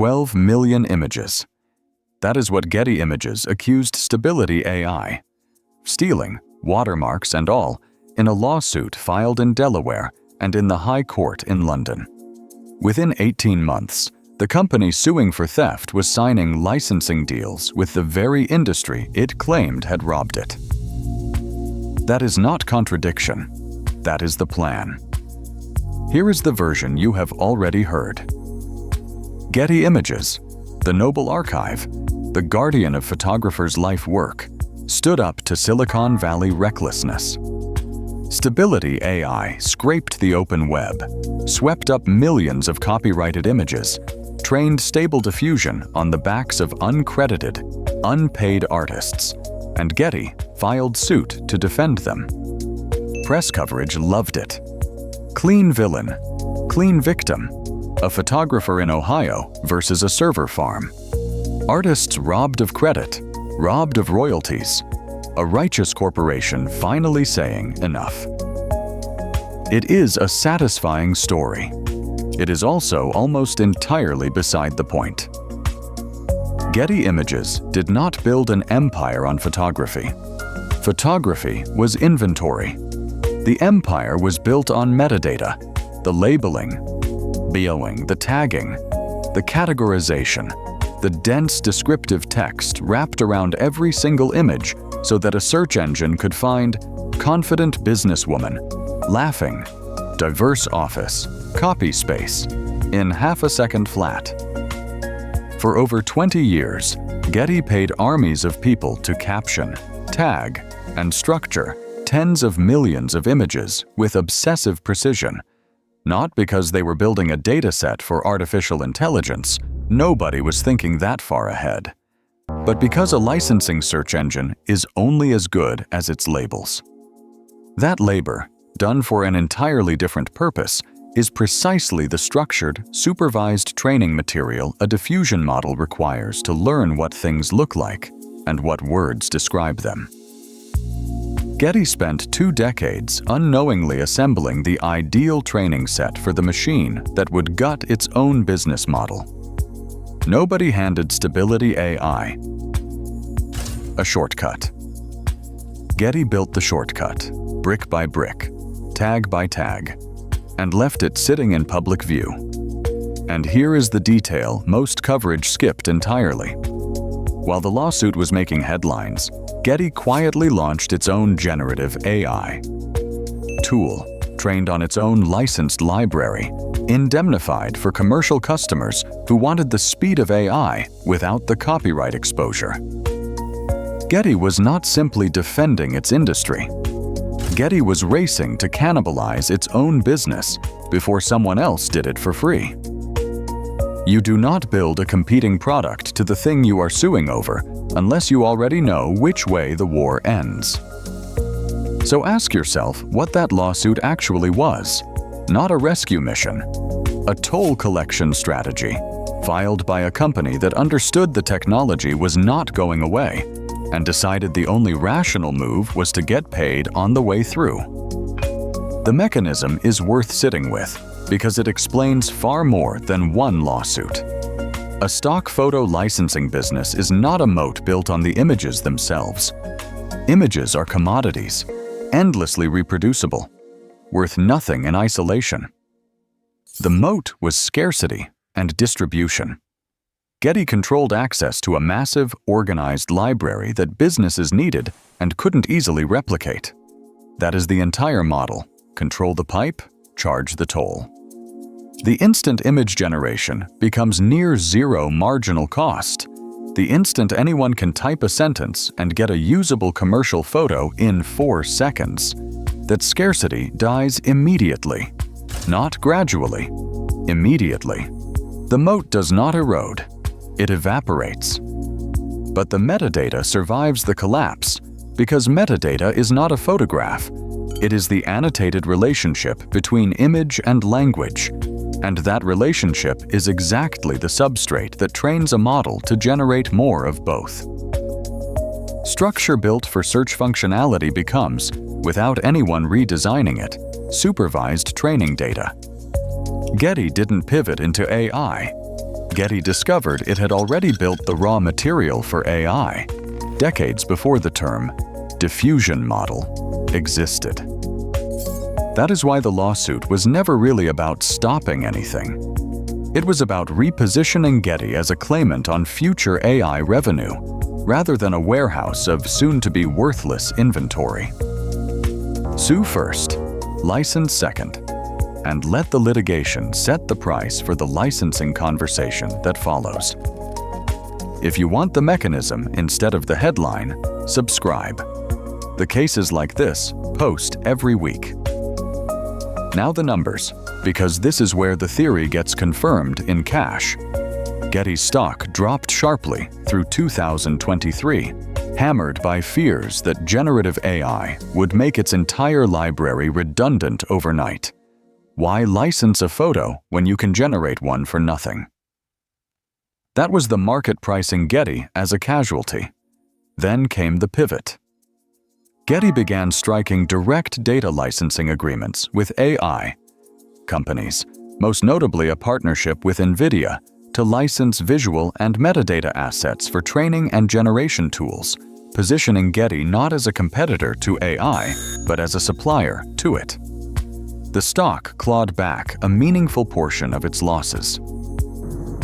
12 million images. That is what Getty Images accused Stability AI, stealing, watermarks and all, in a lawsuit filed in Delaware and in the High Court in London. Within 18 months, the company suing for theft was signing licensing deals with the very industry it claimed had robbed it. That is not contradiction. That is the plan. Here is the version you have already heard. Getty Images, the noble archive, the guardian of photographers' life work, stood up to Silicon Valley recklessness. Stability AI scraped the open web, swept up millions of copyrighted images, trained Stable Diffusion on the backs of uncredited, unpaid artists, and Getty filed suit to defend them. Press coverage loved it. Clean villain, clean victim, a photographer in Ohio versus a server farm. Artists robbed of credit, robbed of royalties, a righteous corporation finally saying enough. It is a satisfying story. It is also almost entirely beside the point. Getty Images did not build an empire on photography. Photography was inventory. The empire was built on metadata, the labeling, BOing, the tagging, the categorization, the dense descriptive text wrapped around every single image so that a search engine could find confident businesswoman, laughing, diverse office, copy space, in half a second flat. For over 20 years, Getty paid armies of people to caption, tag, and structure tens of millions of images with obsessive precision. Not because they were building a dataset for artificial intelligence, nobody was thinking that far ahead, but because a licensing search engine is only as good as its labels. That labor, done for an entirely different purpose, is precisely the structured, supervised training material a diffusion model requires to learn what things look like and what words describe them. Getty spent 2 decades unknowingly assembling the ideal training set for the machine that would gut its own business model. Nobody handed Stability AI a shortcut. Getty built the shortcut, brick by brick, tag by tag, and left it sitting in public view. And here is the detail most coverage skipped entirely. While the lawsuit was making headlines, Getty quietly launched its own generative AI tool, trained on its own licensed library, indemnified for commercial customers who wanted the speed of AI without the copyright exposure. Getty was not simply defending its industry. Getty was racing to cannibalize its own business before someone else did it for free. You do not build a competing product to the thing you are suing over unless you already know which way the war ends. So ask yourself what that lawsuit actually was. Not a rescue mission. A toll collection strategy, filed by a company that understood the technology was not going away and decided the only rational move was to get paid on the way through. The mechanism is worth sitting with because it explains far more than one lawsuit. A stock photo licensing business is not a moat built on the images themselves. Images are commodities, endlessly reproducible, worth nothing in isolation. The moat was scarcity and distribution. Getty controlled access to a massive, organized library that businesses needed and couldn't easily replicate. That is the entire model. Control the pipe, charge the toll. The instant image generation becomes near zero marginal cost. The instant anyone can type a sentence and get a usable commercial photo in 4 seconds, that scarcity dies immediately. Not gradually, immediately. The moat does not erode. It evaporates. But the metadata survives the collapse because metadata is not a photograph. It is the annotated relationship between image and language, and that relationship is exactly the substrate that trains a model to generate more of both. Structure built for search functionality becomes, without anyone redesigning it, supervised training data. Getty didn't pivot into AI. Getty discovered it had already built the raw material for AI, decades before the term diffusion model existed. That is why the lawsuit was never really about stopping anything. It was about repositioning Getty as a claimant on future AI revenue, rather than a warehouse of soon-to-be worthless inventory. Sue first, license second, and let the litigation set the price for the licensing conversation that follows. If you want the mechanism instead of the headline, subscribe. The cases like this post every week. Now the numbers, because this is where the theory gets confirmed in cash. Getty's stock dropped sharply through 2023, hammered by fears that generative AI would make its entire library redundant overnight. Why license a photo when you can generate one for nothing? That was the market pricing Getty as a casualty. Then came the pivot. Getty began striking direct data licensing agreements with AI companies, most notably a partnership with NVIDIA to license visual and metadata assets for training and generation tools, positioning Getty not as a competitor to AI, but as a supplier to it. The stock clawed back a meaningful portion of its losses.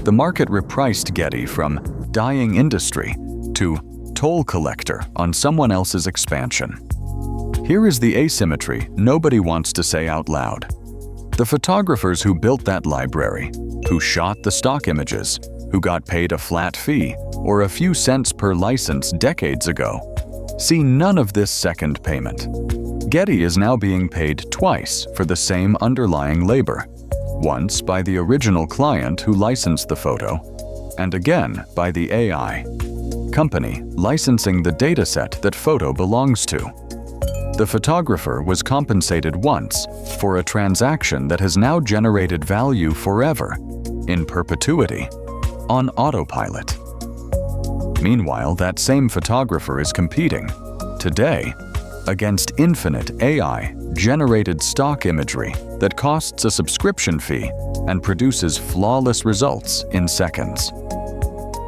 The market repriced Getty from dying industry to toll collector on someone else's expansion. Here is the asymmetry nobody wants to say out loud. The photographers who built that library, who shot the stock images, who got paid a flat fee or a few cents per license decades ago, see none of this second payment. Getty is now being paid twice for the same underlying labor, once by the original client who licensed the photo, and again by the AI company licensing the dataset that photo belongs to. The photographer was compensated once for a transaction that has now generated value forever, in perpetuity, on autopilot. Meanwhile, that same photographer is competing, today, against infinite AI-generated stock imagery that costs a subscription fee and produces flawless results in seconds.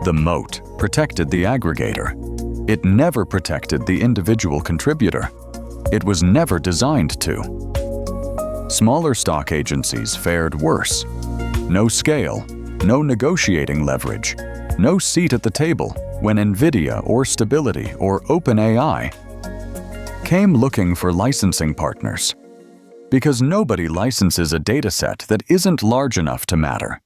The moat protected the aggregator. It never protected the individual contributor. It was never designed to. Smaller stock agencies fared worse. No scale, no negotiating leverage, no seat at the table when NVIDIA or Stability or OpenAI came looking for licensing partners. Because nobody licenses a dataset that isn't large enough to matter.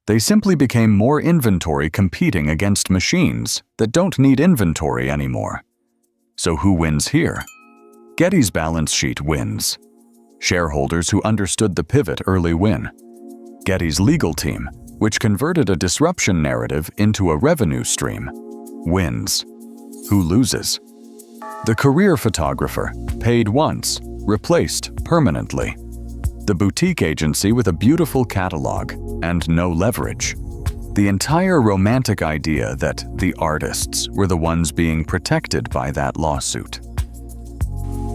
They simply became more inventory competing against machines that don't need inventory anymore. So who wins here? Getty's balance sheet wins. Shareholders who understood the pivot early win. Getty's legal team, which converted a disruption narrative into a revenue stream, wins. Who loses? The career photographer, paid once, replaced permanently. The boutique agency with a beautiful catalog and no leverage. The entire romantic idea that the artists were the ones being protected by that lawsuit.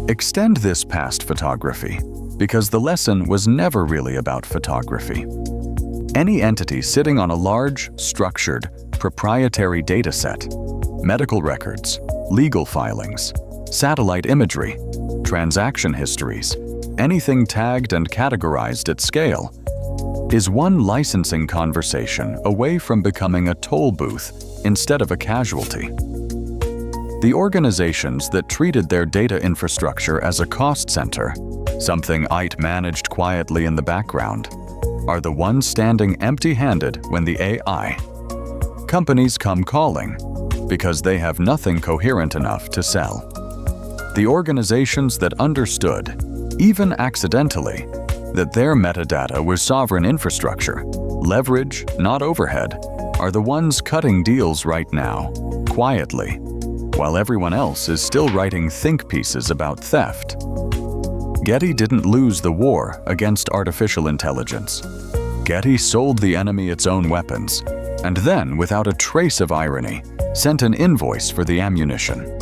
Extend this past photography, because the lesson was never really about photography. Any entity sitting on a large, structured, proprietary dataset, medical records, legal filings, satellite imagery, transaction histories, anything tagged and categorized at scale, is one licensing conversation away from becoming a toll booth instead of a casualty. The organizations that treated their data infrastructure as a cost center, something IT managed quietly in the background, are the ones standing empty-handed when the AI companies come calling, because they have nothing coherent enough to sell. The organizations that understood, even accidentally, that their metadata was sovereign infrastructure, leverage, not overhead, are the ones cutting deals right now, quietly, while everyone else is still writing think pieces about theft. Getty didn't lose the war against artificial intelligence. Getty sold the enemy its own weapons, and then, without a trace of irony, sent an invoice for the ammunition.